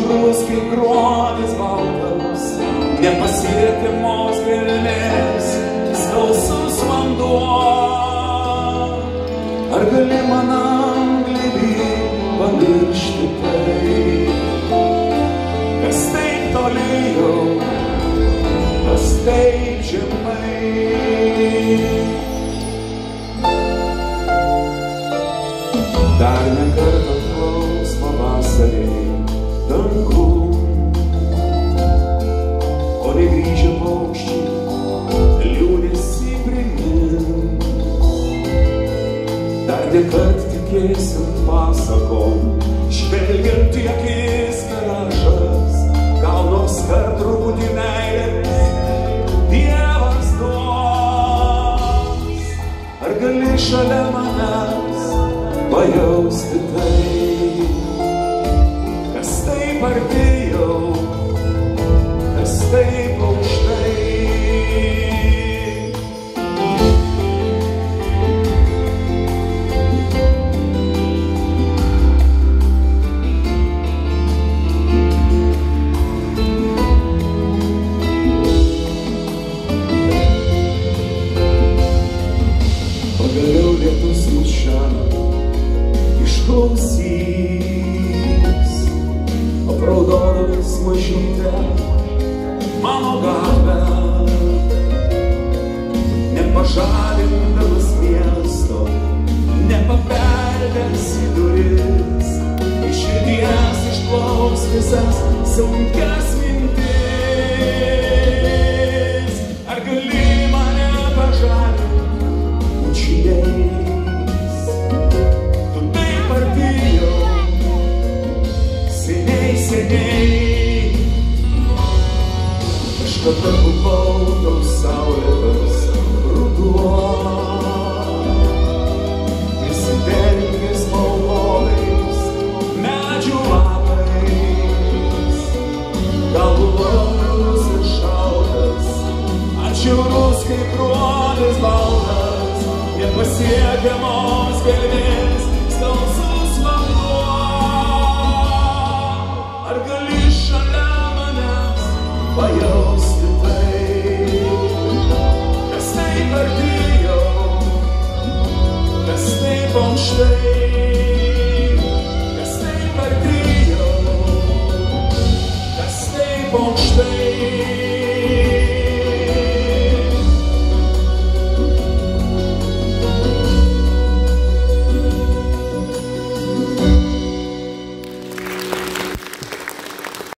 žydrus kaip gruodis baltas, nepasiekiamos gelmės, skalsus vanduo. Ar gali manam glėby pamiršti tai, kas taip toli jau, kas taip žemai? Dar nekartą atplaus pavasariai dangum, o negrįžę paukščiai liūdesį primins. Dar nekart tikėsim pasakom, žvelgiant į akis garažas, gal nors kart truputį meilės Dievas duos. Ar gali šalia manęs pajausti tai, kas taip arti jau, kas taip aukštai? Pagaliau lietus mus šiandien išklausys, apraudodamas mažytę mano galvę, nepažadindamas miesto, nepabeldęs į duris, iš širdies išplauks visas sunkias mintis. Ar gali mane pažadinti bučiniais? Tu taip arti jau, seniai, seniai. Kažkada buvau